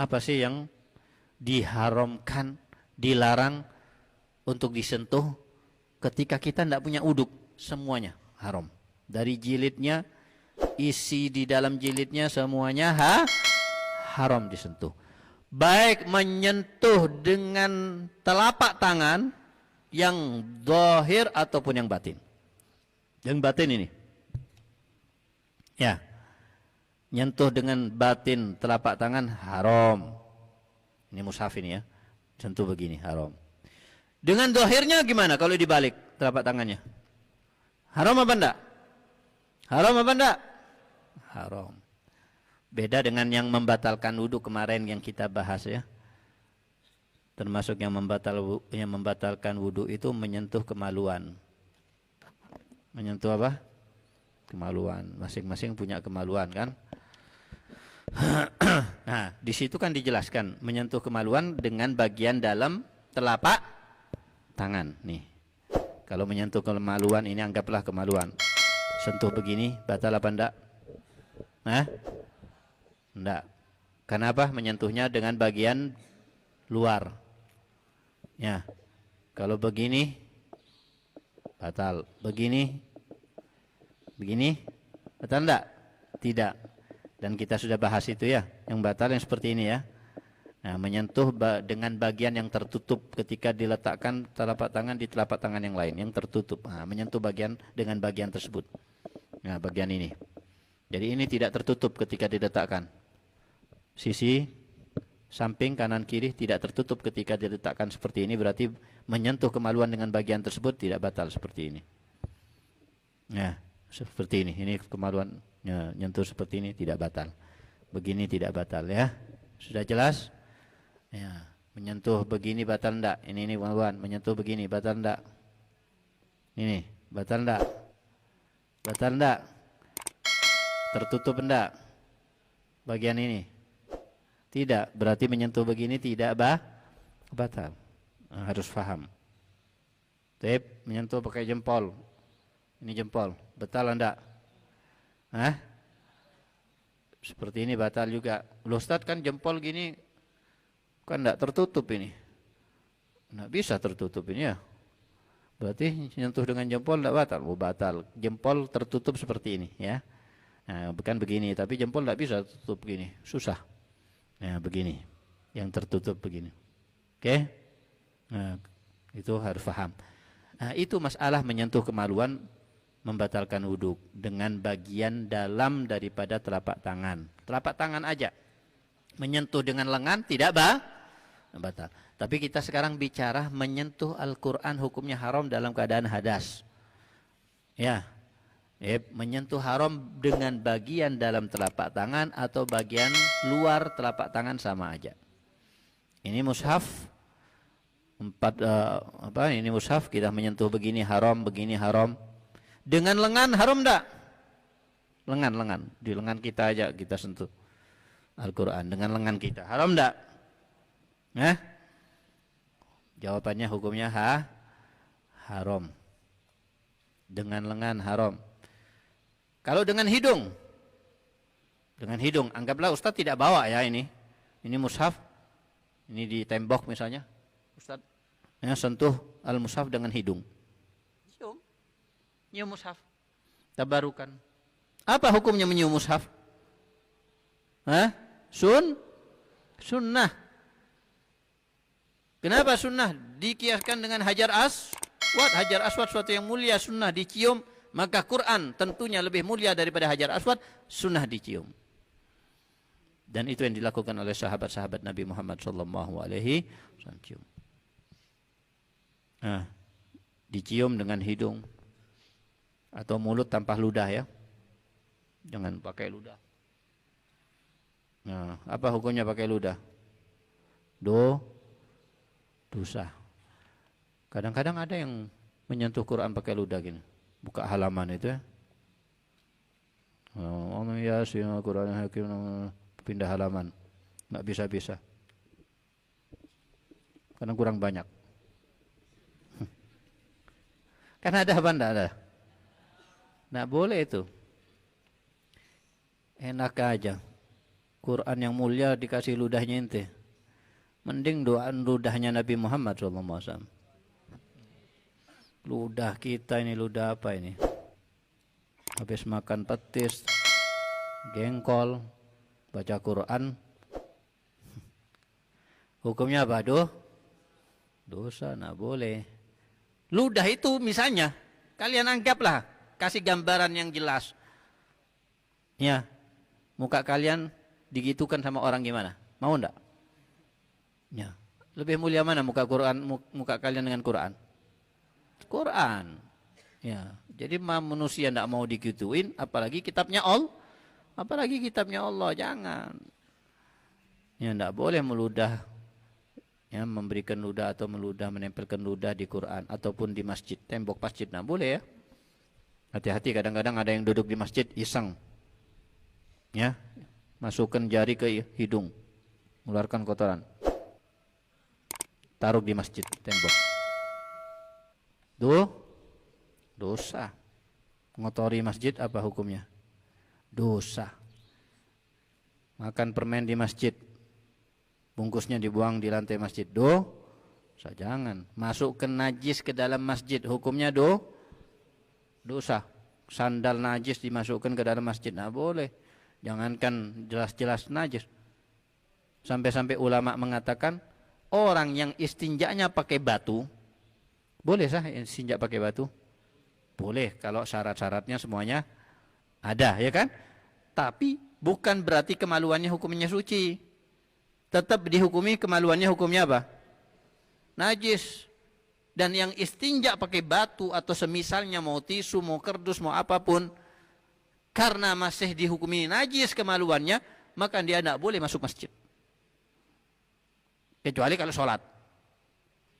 Apa sih yang diharamkan, dilarang untuk disentuh ketika kita tidak punya uduk? Semuanya haram. Dari jilidnya, isi di dalam jilidnya, semuanya haram disentuh. Baik menyentuh dengan telapak tangan yang zahir ataupun yang batin. Yang batin ini, ya, nyentuh dengan batin telapak tangan haram. Ini mushaf ini ya, sentuh begini haram. Dengan zahirnya gimana kalau dibalik telapak tangannya? Haram apa enggak? Haram apa enggak? Haram. Beda dengan yang membatalkan wudu kemarin yang kita bahas ya. Termasuk yang membatalkan wudu itu menyentuh kemaluan. Menyentuh apa? Kemaluan. Masing-masing punya kemaluan kan? Nah, di situ kan dijelaskan menyentuh kemaluan dengan bagian dalam telapak tangan. Nih, kalau menyentuh kemaluan ini anggaplah kemaluan. Sentuh begini, batal apa enggak? Hah? Enggak. Kenapa? Menyentuhnya dengan bagian luar. Ya, kalau begini batal. Begini, batal enggak? Tidak. Dan kita sudah bahas itu ya, yang batal yang seperti ini ya. Nah, menyentuh dengan bagian yang tertutup ketika diletakkan telapak tangan di telapak tangan yang lain, yang tertutup. Nah, menyentuh bagian dengan bagian tersebut. Nah, bagian ini. Jadi ini tidak tertutup ketika diletakkan. Sisi samping kanan kiri tidak tertutup ketika diletakkan seperti ini, berarti menyentuh kemaluan dengan bagian tersebut tidak batal seperti ini. Nah, seperti ini. Ini kemaluan. Ya, nyentuh seperti ini tidak batal. Begini tidak batal ya. Sudah jelas? Ya, menyentuh begini batal enggak? Ini kawan, menyentuh begini batal enggak? Ini batal enggak? Batal enggak? Tertutup enggak? Bagian ini. Tidak, berarti menyentuh begini tidak batal. Nah, harus paham. Tip, menyentuh pakai jempol. Ini jempol, batal enggak? Hah? Seperti ini batal juga. Loh Ustaz, kan jempol gini kan enggak tertutup ini. Enggak bisa tertutup ini ya. Berarti nyentuh dengan jempol enggak batal. Oh, batal. Jempol tertutup seperti ini ya. Nah, bukan begini, tapi jempol enggak bisa tutup begini. Susah. Nah, begini. Yang tertutup begini. Oke? Nah, itu harus paham. Nah, itu masalah menyentuh kemaluan membatalkan wudhu dengan bagian dalam daripada telapak tangan. Telapak tangan aja. Menyentuh dengan lengan tidak batal. Tapi kita sekarang bicara menyentuh Al-Quran hukumnya haram dalam keadaan hadas. Ya, menyentuh haram dengan bagian dalam telapak tangan atau bagian luar telapak tangan sama aja. Ini mushaf ini mushaf kita menyentuh begini haram, begini haram. Dengan lengan haram enggak? Lengan, di lengan kita aja kita sentuh Al-Quran dengan lengan kita. Haram enggak? Jawabannya hukumnya haram. Dengan lengan haram. Kalau dengan hidung, anggaplah Ustaz tidak bawa ya ini mushaf, ini di tembok misalnya, Ustaz ya, sentuh al-mushaf dengan hidung. Nyium mushaf, tabarukan. Apa hukumnya menyium mushaf? Sunnah. Kenapa sunnah? Dikiaskan dengan hajar aswad. Hajar aswad suatu yang mulia, sunnah dicium. Maka Quran tentunya lebih mulia daripada hajar aswad, sunnah dicium. Dan itu yang dilakukan oleh sahabat-sahabat Nabi Muhammad SAW. Nah, dicium dengan hidung atau mulut tanpa ludah ya. Jangan pakai ludah. Nah, apa hukumnya pakai ludah? Dosa. Kadang-kadang ada yang menyentuh Quran pakai ludah gini. Buka halaman itu ya. Quran hakim pindah halaman. Enggak bisa-bisa. Karena kurang banyak. Kan ada apa enggak ada? Nggak boleh itu. Enak aja. Quran yang mulia dikasih ludahnya ente. Mending doa ludahnya Nabi Muhammad SAW. Ludah kita ini ludah apa ini? Habis makan petis, jengkol, baca Quran. Hukumnya apa? Dosa, nah boleh. Ludah itu misalnya, kalian anggaplah, kasih gambaran yang jelas. Ya, muka kalian digitukan sama orang gimana? Mau enggak? Ya, lebih mulia mana muka kalian dengan Quran? Quran. Ya, jadi manusia enggak mau digituin, apalagi kitabnya Allah. Apalagi kitabnya Allah, jangan. Ya, enggak boleh meludah. Ya, memberikan ludah atau meludah, menempelkan ludah di Quran ataupun di masjid, tembok masjid, enggak boleh ya. Hati-hati, kadang-kadang ada yang duduk di masjid iseng. Ya, masukkan jari ke hidung, mengeluarkan kotoran, taruh di masjid tembok. Dosa. Ngotori masjid apa hukumnya? Dosa. Makan permen di masjid, bungkusnya dibuang di lantai masjid, dosa. Jangan. Masukkan najis ke dalam masjid, hukumnya dosa. Sandal najis dimasukkan ke dalam masjid, nah boleh. Jangankan jelas-jelas najis. Sampai-sampai ulama mengatakan orang yang istinjanya pakai batu, boleh sah istinja pakai batu? Boleh kalau syarat-syaratnya semuanya ada, ya kan? Tapi bukan berarti kemaluannya hukumnya suci. Tetap dihukumi kemaluannya, hukumnya apa? Najis. Dan yang istinja pakai batu atau semisalnya, mau tisu, mau kerdus, mau apapun, karena masih dihukumi najis kemaluannya, maka dia tidak boleh masuk masjid. Kecuali kalau sholat,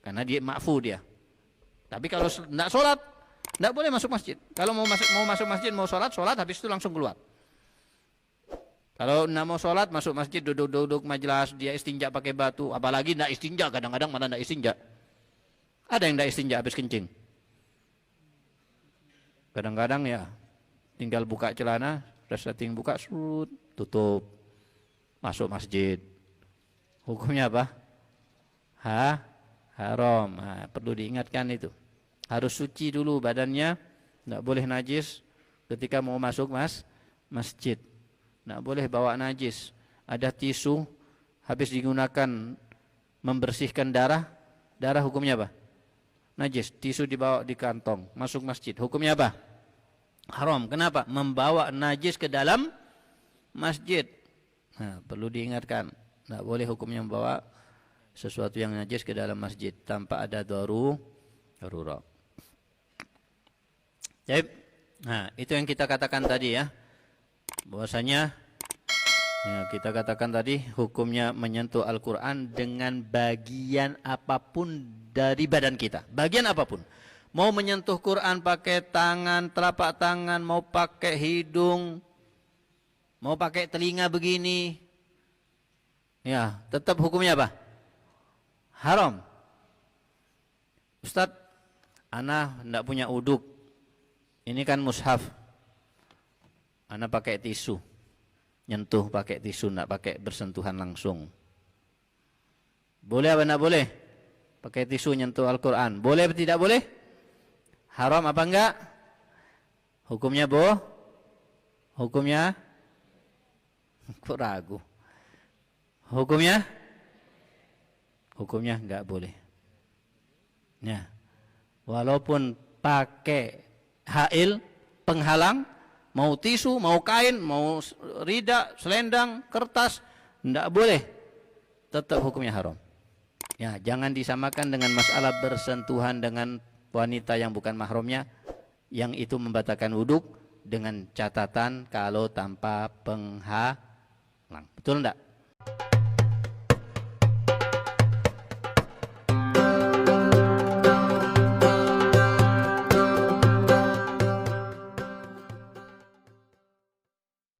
karena dia ma'fu dia. Tapi kalau tidak sholat, tidak boleh masuk masjid. Kalau mau masuk masjid, mau sholat, habis itu langsung keluar. Kalau tidak mau sholat, masuk masjid, duduk majelis, dia istinja pakai batu. Apalagi tidak istinja, kadang-kadang mana tidak istinja. Ada yang tidak istinja habis kencing. Kadang-kadang ya, tinggal buka celana, setting buka, tutup, masuk masjid. Hukumnya apa? Haram. Nah, perlu diingatkan itu. Harus suci dulu badannya, tidak boleh najis ketika mau masuk masjid. Tidak boleh bawa najis. Ada tisu, habis digunakan membersihkan darah hukumnya apa? Najis. Tisu dibawa di kantong, masuk masjid. Hukumnya apa? Haram. Kenapa? Membawa najis ke dalam masjid. Nah, perlu diingatkan. Tidak boleh hukumnya membawa sesuatu yang najis ke dalam masjid tanpa ada darurat. Jadi, nah itu yang kita katakan tadi ya. Bahwasanya ya, kita katakan tadi hukumnya menyentuh Al-Quran dengan bagian apapun dari badan kita. Bagian apapun. Mau menyentuh Quran pakai tangan, telapak tangan, mau pakai hidung, mau pakai telinga begini, ya tetap hukumnya apa? Haram. Ustadz, ana tidak punya uduk. Ini kan mushaf. Ana pakai tisu, nyentuh pakai tisu, tidak pakai bersentuhan langsung. Boleh apa tidak boleh? Pakai tisu nyentuh Al-Quran. Boleh atau tidak boleh? Haram apa enggak? Hukumnya Hukumnya? Kok ragu? Hukumnya enggak boleh. Ya. Walaupun pakai hail, penghalang, mau tisu, mau kain, mau rida, selendang, kertas, enggak boleh. Tetap hukumnya haram. Ya, jangan disamakan dengan masalah bersentuhan dengan wanita yang bukan mahramnya, yang itu membatalkan wuduk, dengan catatan kalau tanpa penghalang. Betul enggak?